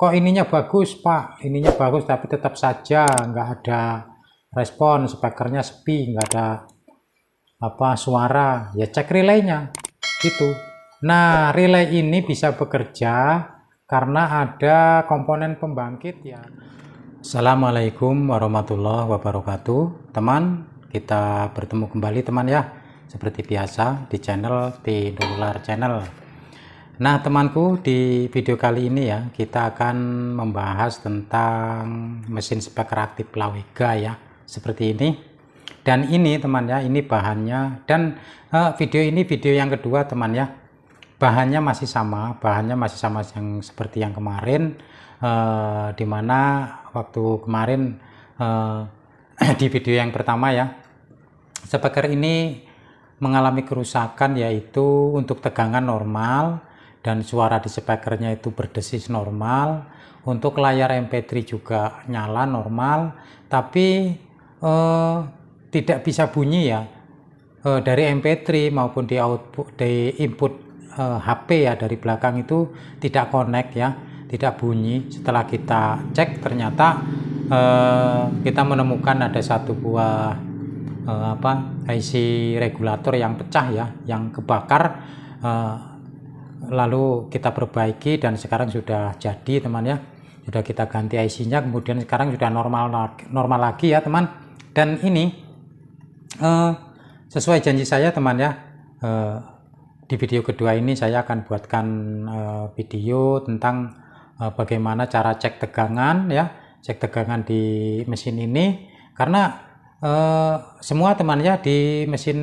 kok ininya bagus Pak, ininya bagus tapi tetap saja nggak ada respon, speakernya sepi, nggak ada suara, ya cek relaynya gitu. Nah, relay ini bisa bekerja karena ada komponen pembangkit ya. Assalamualaikum warahmatullahi wabarakatuh. Teman, kita bertemu kembali teman ya, seperti biasa di channel Tinular Channel. Nah temanku, di video kali ini ya kita akan membahas tentang mesin speaker aktif Lawega ya, seperti ini. Dan ini teman ya, ini bahannya, dan video ini video yang kedua teman ya, bahannya masih sama yang seperti yang kemarin, dimana waktu kemarin di video yang pertama ya, speaker ini mengalami kerusakan, yaitu untuk tegangan normal dan suara di speakernya itu berdesis normal, untuk layar MP3 juga nyala normal, tapi tidak bisa bunyi ya, dari MP3 maupun di output, di input HP ya, dari belakang itu tidak connect ya, tidak bunyi. Setelah kita cek ternyata kita menemukan ada satu buah IC regulator yang pecah ya, yang kebakar, lalu kita perbaiki dan sekarang sudah jadi teman ya, sudah kita ganti IC-nya, kemudian sekarang sudah normal lagi ya teman. Dan ini sesuai janji saya teman ya, di video kedua ini saya akan buatkan video tentang bagaimana cara cek tegangan ya, cek tegangan di mesin ini, karena semua teman ya, di mesin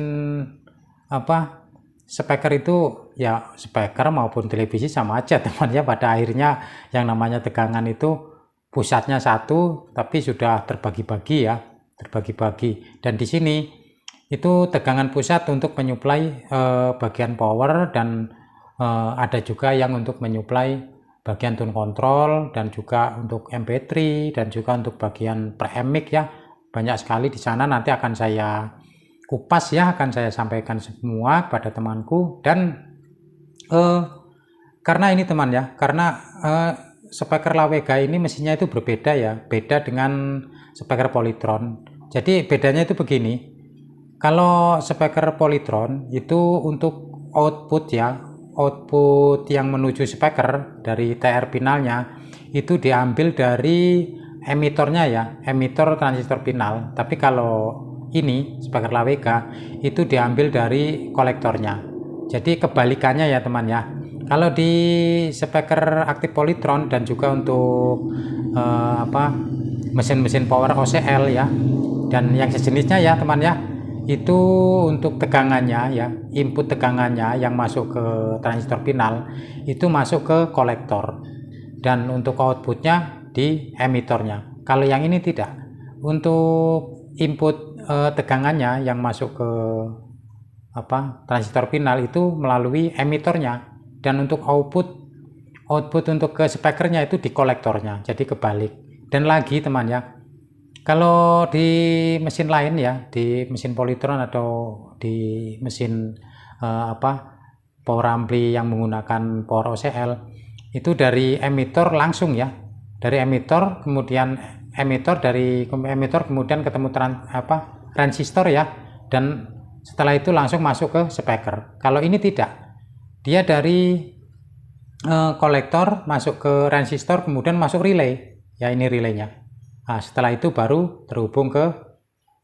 speaker itu ya, speaker maupun televisi sama aja teman ya, pada akhirnya yang namanya tegangan itu pusatnya satu tapi sudah terbagi-bagi ya, terbagi-bagi. Dan di sini itu tegangan pusat untuk menyuplai bagian power, dan ada juga yang untuk menyuplai bagian tone control, dan juga untuk MP3, dan juga untuk bagian preamp mic ya. Banyak sekali di sana, nanti akan saya kupas ya, akan saya sampaikan semua pada temanku. Dan karena ini teman ya, karena speaker Lawega ini mesinnya itu berbeda ya, beda dengan speaker Polytron. Jadi bedanya itu begini, kalau speaker Polytron itu untuk output ya, output yang menuju speaker dari TR pinalnya itu diambil dari emitornya ya, emitor transistor pinal. Tapi kalau ini speaker Lawega itu diambil dari kolektornya. Jadi kebalikannya ya teman ya. Kalau di speaker aktif Polytron dan juga untuk mesin-mesin power OCL ya, dan yang sejenisnya ya teman ya, itu untuk tegangannya ya, input tegangannya yang masuk ke transistor pinal itu masuk ke kolektor, dan untuk outputnya di emitornya. Kalau yang ini tidak, untuk input tegangannya yang masuk ke transistor pinal itu melalui emitornya, dan untuk output untuk ke speakernya itu di kolektornya. Jadi kebalik. Dan lagi teman ya, kalau di mesin lain ya, di mesin Polytron atau di mesin power ampli yang menggunakan power OCL, itu dari emitor langsung ya, dari emitor, kemudian dari emitor kemudian ketemu transistor ya, dan setelah itu langsung masuk ke speaker. Kalau ini tidak, dia dari kolektor masuk ke transistor, kemudian masuk relay ya, ini relaynya. Nah, setelah itu baru terhubung ke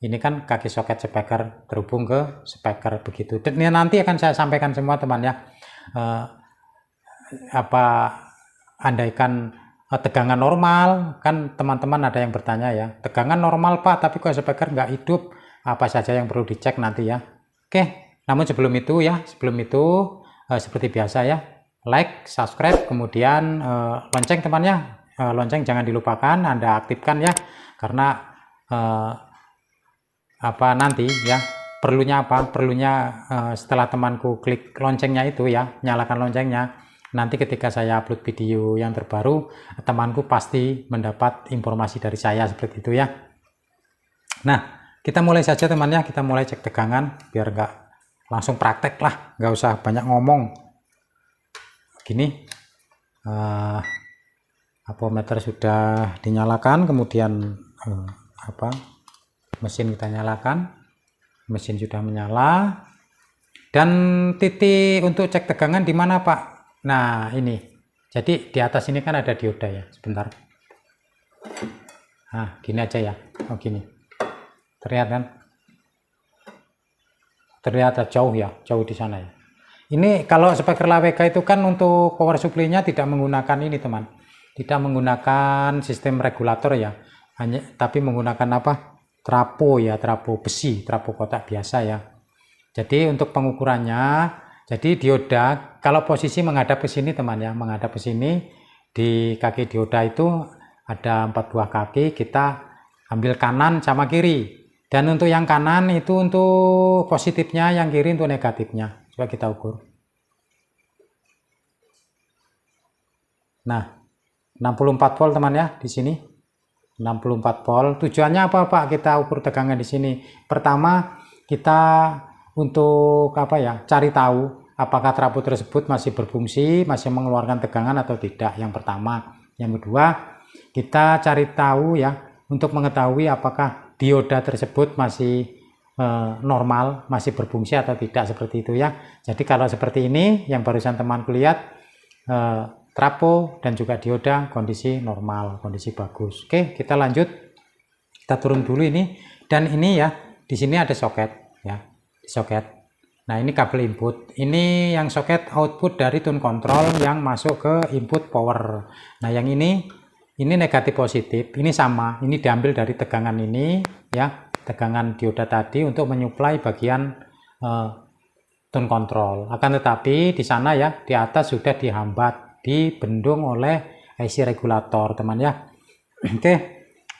ini kan kaki soket speaker, terhubung ke speaker begitu. Dan ini nanti akan saya sampaikan semua teman ya. Andaikan tegangan normal, kan teman-teman ada yang bertanya ya, tegangan normal Pak tapi kok speaker nggak hidup, apa saja yang perlu dicek nanti ya. Oke, namun sebelum itu seperti biasa ya, like, subscribe, kemudian lonceng teman ya. Lonceng jangan dilupakan Anda aktifkan ya, karena nanti ya, perlunya setelah temanku klik loncengnya itu ya, nyalakan loncengnya, nanti ketika saya upload video yang terbaru, temanku pasti mendapat informasi dari saya, seperti itu ya. Nah, kita mulai saja teman ya, kita mulai cek tegangan biar nggak langsung praktek lah, nggak usah banyak ngomong gini. Apometer sudah dinyalakan, kemudian mesin kita nyalakan, mesin sudah menyala. Dan titik untuk cek tegangan di mana, Pak? Nah, ini. Jadi di atas ini kan ada dioda ya. Sebentar. Nah, gini aja ya. Oh, gini. Terlihat kan? Terlihat jauh ya, jauh di sana ya. Ini kalau speaker LAWK itu kan untuk power supply-nya tidak menggunakan ini, teman. Tidak menggunakan sistem regulator ya. Tapi menggunakan apa? Trapo ya, trapo besi, trapo kotak biasa ya. Jadi untuk pengukurannya, jadi dioda kalau posisi menghadap ke sini, teman ya, menghadap ke sini, di kaki dioda itu ada 4 buah kaki, kita ambil kanan sama kiri. Dan untuk yang kanan itu untuk positifnya, yang kiri untuk negatifnya. Coba kita ukur. Nah, 64 volt teman ya di sini. 64 volt. Tujuannya apa, Pak? Kita ukur tegangan di sini. Pertama, kita untuk apa ya, cari tahu apakah trafo tersebut masih berfungsi, masih mengeluarkan tegangan atau tidak, yang pertama. Yang kedua, kita cari tahu ya, untuk mengetahui apakah dioda tersebut masih normal, masih berfungsi atau tidak, seperti itu ya. Jadi kalau seperti ini yang barusan temanku lihat, trafo dan juga dioda kondisi normal, kondisi bagus. Oke, kita lanjut, kita turun dulu ini. Dan ini ya, di sini ada soket ya, soket. Nah, ini kabel input. Ini yang soket output dari tune control yang masuk ke input power. Nah, yang ini negatif positif. Ini sama. Ini diambil dari tegangan ini ya, tegangan dioda tadi untuk menyuplai bagian tune control. Akan tetapi di sana ya, di atas sudah dihambat, dibendung oleh IC regulator, teman ya. Oke,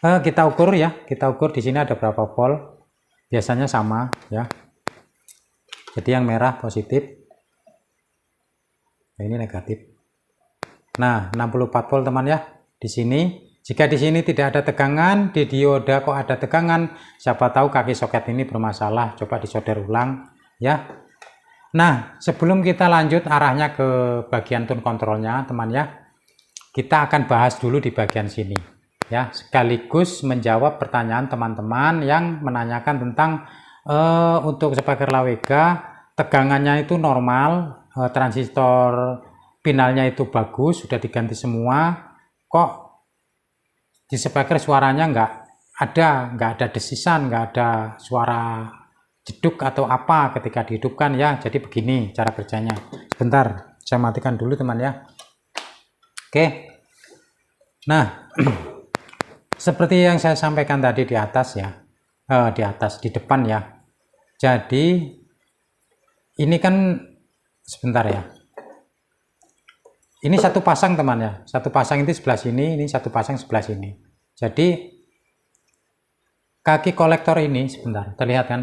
kita ukur ya. Kita ukur di sini ada berapa volt. Biasanya sama ya. Jadi yang merah positif, ini negatif. Nah, 64 volt teman ya. Di sini, jika di sini tidak ada tegangan, di dioda kok ada tegangan, siapa tahu kaki soket ini bermasalah. Coba disolder ulang ya. Nah, sebelum kita lanjut arahnya ke bagian tune controlnya, teman ya, kita akan bahas dulu di bagian sini ya, sekaligus menjawab pertanyaan teman-teman yang menanyakan tentang untuk speaker LAWK tegangannya itu normal, transistor pinalnya itu bagus, sudah diganti semua, kok di speaker suaranya nggak ada desisan, nggak ada suara jeduk atau apa ketika dihidupkan ya. Jadi begini cara kerjanya. Sebentar, saya matikan dulu teman ya. Oke. Nah, seperti yang saya sampaikan tadi di atas ya, di depan ya. Jadi ini kan sebentar ya. Ini satu pasang teman ya. Satu pasang itu sebelah sini, ini satu pasang sebelah sini. Jadi kaki kolektor ini sebentar, terlihat kan?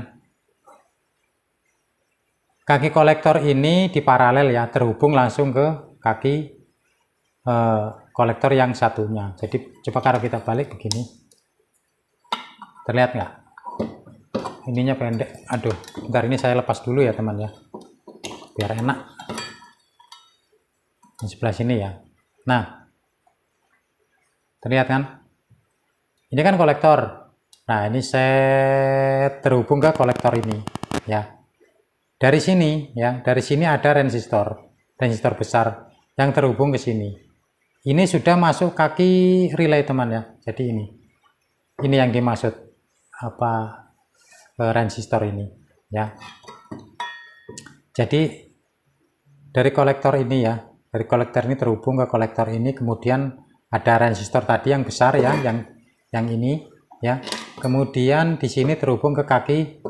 Kaki kolektor ini di paralel ya, terhubung langsung ke kaki kolektor yang satunya. Jadi coba kalau kita balik begini, terlihat nggak? Ininya pendek. Aduh, bentar, ini saya lepas dulu ya teman ya, biar enak. Di sebelah sini ya. Nah, terlihat kan? Ini kan kolektor. Nah, ini saya terhubung ke kolektor ini ya. Dari sini ya, dari sini ada resistor besar yang terhubung ke sini. Ini sudah masuk kaki relay teman ya. Jadi ini yang dimaksud apa, resistor ini ya. Jadi dari kolektor ini ya, dari kolektor ini terhubung ke kolektor ini, kemudian ada resistor tadi yang besar ya, yang ini ya. Kemudian di sini terhubung ke kaki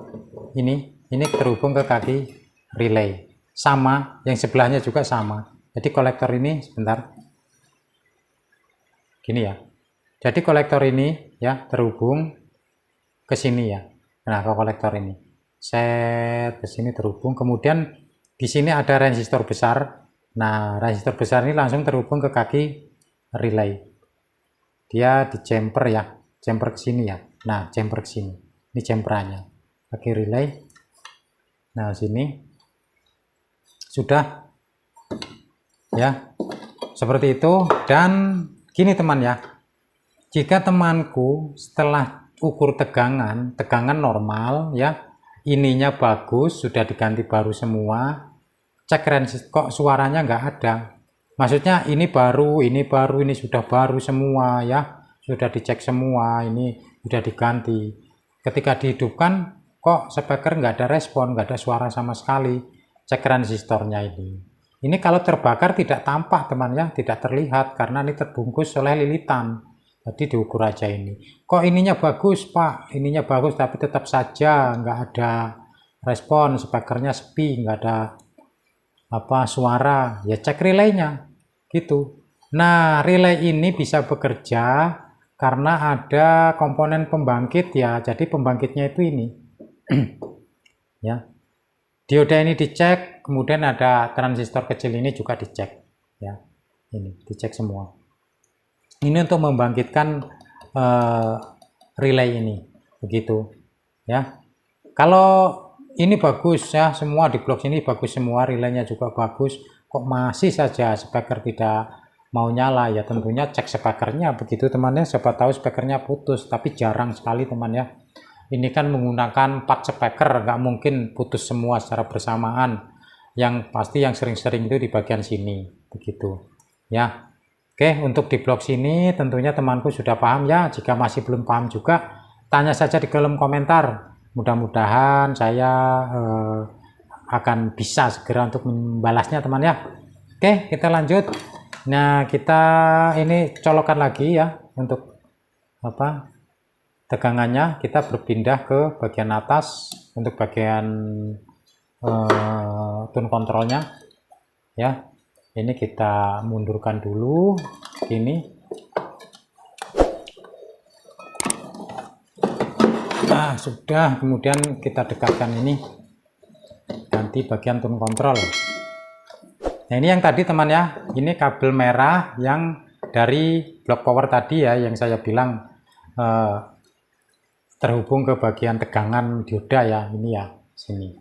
ini terhubung ke kaki relay. Sama, yang sebelahnya juga sama. Jadi kolektor ini sebentar. Gini ya. Jadi kolektor ini ya terhubung ke sini ya. Nah, ke kolektor ini. Set ke sini terhubung, kemudian di sini ada resistor besar. Nah, resistor besar ini langsung terhubung ke kaki relay. Dia di jumper ya, jumper ke sini ya. Nah, jumper ke sini. Ini jumperannya. Kaki relay. Nah, sini sudah ya. Seperti itu, dan Gini teman ya, jika temanku setelah ukur tegangan normal ya, ininya bagus, sudah diganti baru semua, cek resistor kok suaranya nggak ada. Maksudnya ini baru, ini sudah baru semua ya, sudah dicek semua, ini sudah diganti. Ketika dihidupkan kok speaker nggak ada respon, nggak ada suara sama sekali. Cek resistornya ini. Ini kalau terbakar tidak tampak teman ya, tidak terlihat karena ini terbungkus oleh lilitan. Jadi diukur aja ini. Kok ininya bagus Pak, ininya bagus tapi tetap saja nggak ada respon, speakernya sepi, nggak ada suara. Ya cek relaynya gitu. Nah relay ini bisa bekerja karena ada komponen pembangkit ya. Jadi pembangkitnya itu ini ya. Dioda ini dicek, kemudian ada transistor kecil ini juga dicek ya. Ini dicek semua. Ini untuk membangkitkan relay ini begitu ya. Kalau ini bagus ya, semua di blok sini bagus semua, relaynya juga bagus, kok masih saja speaker tidak mau nyala, ya tentunya cek speakernya begitu teman-teman. Siapa tahu speakernya putus, tapi jarang sekali teman ya. Ini kan menggunakan 4 speaker, nggak mungkin putus semua secara bersamaan. Yang pasti yang sering-sering itu di bagian sini begitu ya. Oke, untuk di blok sini tentunya temanku sudah paham ya. Jika masih belum paham juga, tanya saja di kolom komentar. Mudah-mudahan saya akan bisa segera untuk membalasnya teman ya. Oke, kita lanjut. Nah, kita ini colokan lagi ya untuk tegangannya. Kita berpindah ke bagian atas untuk bagian tune kontrolnya ya. Ini kita mundurkan dulu ini. Nah sudah, kemudian kita dekatkan ini, ganti bagian tune kontrol. Nah ini yang tadi teman ya, ini kabel merah yang dari blok power tadi ya, yang saya bilang terhubung ke bagian tegangan dioda ya, ini ya sini.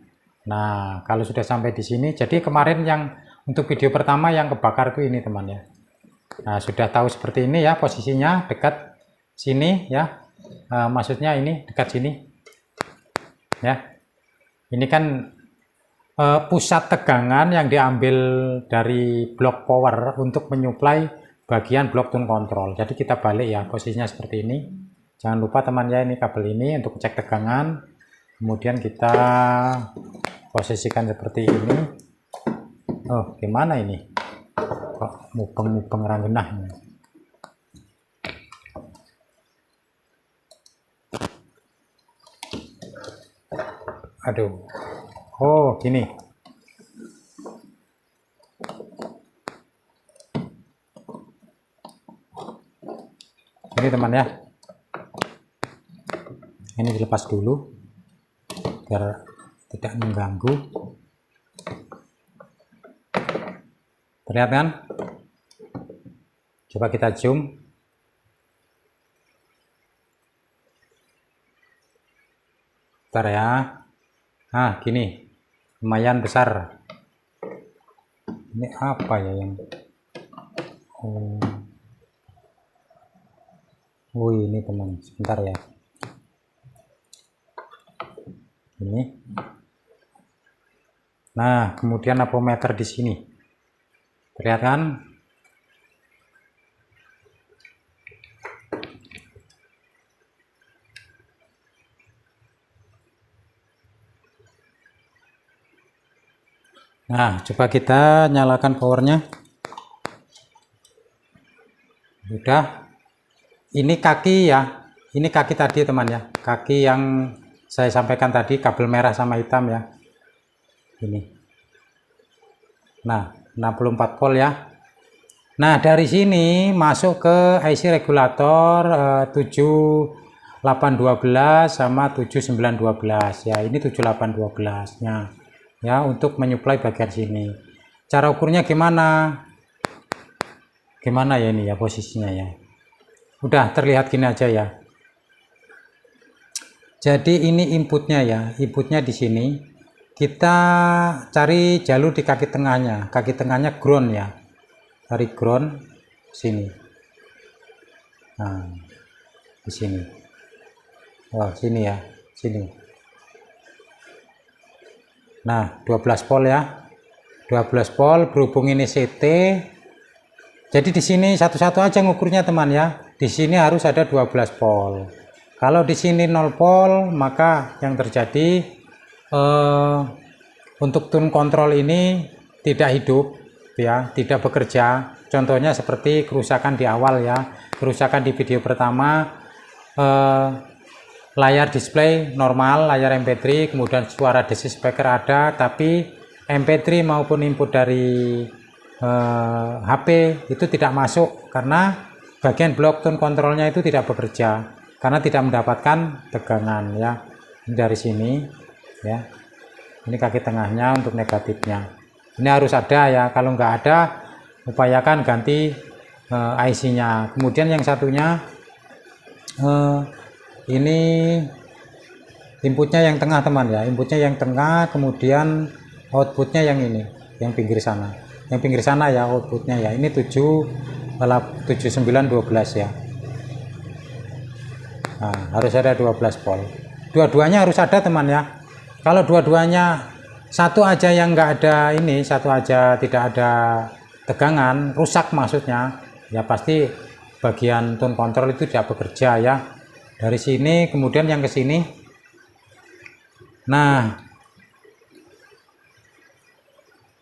Nah kalau sudah sampai di sini, jadi kemarin yang untuk video pertama yang kebakar itu ini teman ya. Nah sudah tahu seperti ini ya, posisinya dekat sini ya, maksudnya ini dekat sini ya. Ini kan pusat tegangan yang diambil dari blok power untuk menyuplai bagian blok tune control. Jadi kita balik ya, posisinya seperti ini. Jangan lupa teman ya, ini kabel ini untuk cek tegangan, kemudian kita posisikan seperti ini. Oh gimana ini kok mubeng-mubeng rangenah ini. Aduh, oh gini. Ini teman ya, ini dilepas dulu biar tidak mengganggu. Terlihat kan? Coba kita zoom. Bentar ya. Nah gini, lumayan besar. Ini apa ya yang oh ini teman, sebentar ya. Ini. Nah kemudian apometer di sini. Terlihat kan? Nah, coba kita nyalakan powernya. Sudah. Ini kaki ya. Ini kaki tadi teman ya. Kaki yang saya sampaikan tadi, kabel merah sama hitam ya. Ini. Nah, 64 volt ya. Nah dari sini masuk ke IC regulator 7812 sama 7912 ya. Ini 7812 nya ya, untuk menyuplai bagian sini. Cara ukurnya gimana ya, ini ya posisinya ya. Udah terlihat gini aja ya. Jadi ini inputnya ya, inputnya di sini. Kita cari jalur di kaki tengahnya ground ya, dari ground sini. Nah, di sini. Oh, sini ya, sini. Nah, 12 volt ya. 12 volt berhubung ini CT. Jadi di sini satu-satu aja ngukurnya teman ya. Di sini harus ada 12 volt. Kalau di sini 0 volt, maka yang terjadi untuk tune control ini tidak hidup ya, tidak bekerja. Contohnya seperti kerusakan di awal ya, kerusakan di video pertama, layar display normal, layar MP3, kemudian suara DC speaker ada, tapi MP3 maupun input dari HP itu tidak masuk karena bagian blok tune kontrolnya itu tidak bekerja karena tidak mendapatkan tegangan ya. Ini dari sini ya, ini kaki tengahnya untuk negatifnya, ini harus ada ya. Kalau nggak ada, upayakan ganti IC nya. Kemudian yang satunya ini inputnya yang tengah teman ya, inputnya yang tengah, kemudian outputnya yang ini, yang pinggir sana, yang pinggir sana ya outputnya ya. Ini 7912 ya. Nah, harus ada 12 volt. Dua-duanya harus ada teman ya. Kalau dua-duanya satu aja yang enggak ada ini, satu aja tidak ada tegangan, rusak maksudnya, ya pasti bagian tone control itu tidak bekerja ya. Dari sini kemudian yang ke sini. Nah,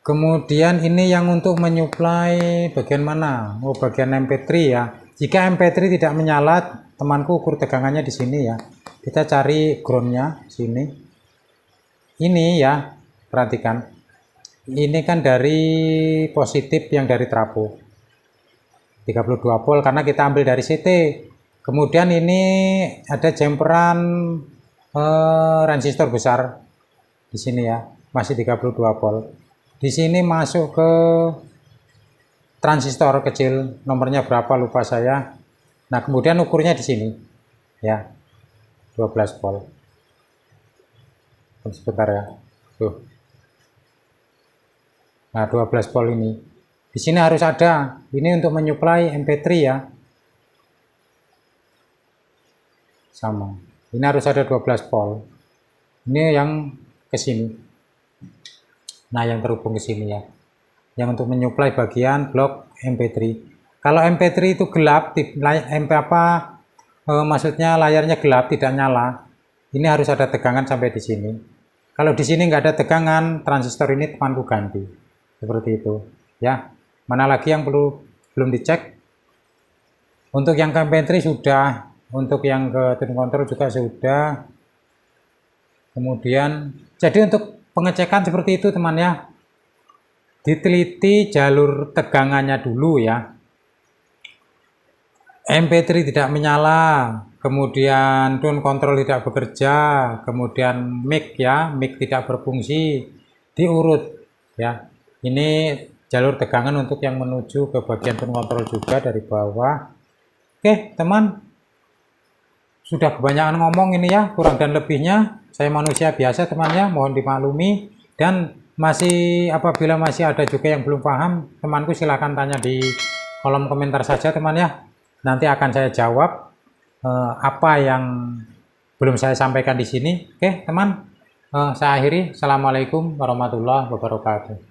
kemudian ini yang untuk menyuplai bagian mana? Oh, bagian MP3 ya. Jika MP3 tidak menyala, temanku ukur tegangannya di sini ya. Kita cari groundnya sini. Ini ya, perhatikan. Ini kan dari positif yang dari trafo 32 volt karena kita ambil dari CT. Kemudian ini ada jumperan resistor besar di sini ya, masih 32 volt. Di sini masuk ke transistor kecil, nomornya berapa lupa saya. Nah, kemudian ukurnya di sini ya, 12 volt. Sebentar ya, tuh. Nah, 12 volt ini di sini harus ada. Ini untuk menyuplai MP3 ya, sama. Ini harus ada 12 volt. Ini yang ke sini. Nah, yang terhubung ke sini ya, yang untuk menyuplai bagian blok MP3. Kalau MP3 itu gelap, maksudnya layarnya gelap, tidak nyala, ini harus ada tegangan sampai di sini. Kalau di sini nggak ada tegangan, transistor ini temanku ganti, seperti itu ya. Mana lagi yang belum dicek? Untuk yang ke MP3 sudah, untuk yang ke tune control juga sudah. Kemudian jadi untuk pengecekan seperti itu teman ya, diteliti jalur tegangannya dulu ya. MP3 tidak menyala, kemudian tune control tidak bekerja, kemudian mic ya, mic tidak berfungsi, diurut ya. Ini jalur tegangan untuk yang menuju ke bagian tune control juga dari bawah. Oke teman, sudah kebanyakan ngomong ini ya, kurang dan lebihnya saya manusia biasa teman ya, mohon dimaklumi. Dan apabila masih ada juga yang belum paham, temanku silahkan tanya di kolom komentar saja teman ya. Nanti akan saya jawab apa yang belum saya sampaikan di sini. Oke teman, saya akhiri. Assalamualaikum warahmatullahi wabarakatuh.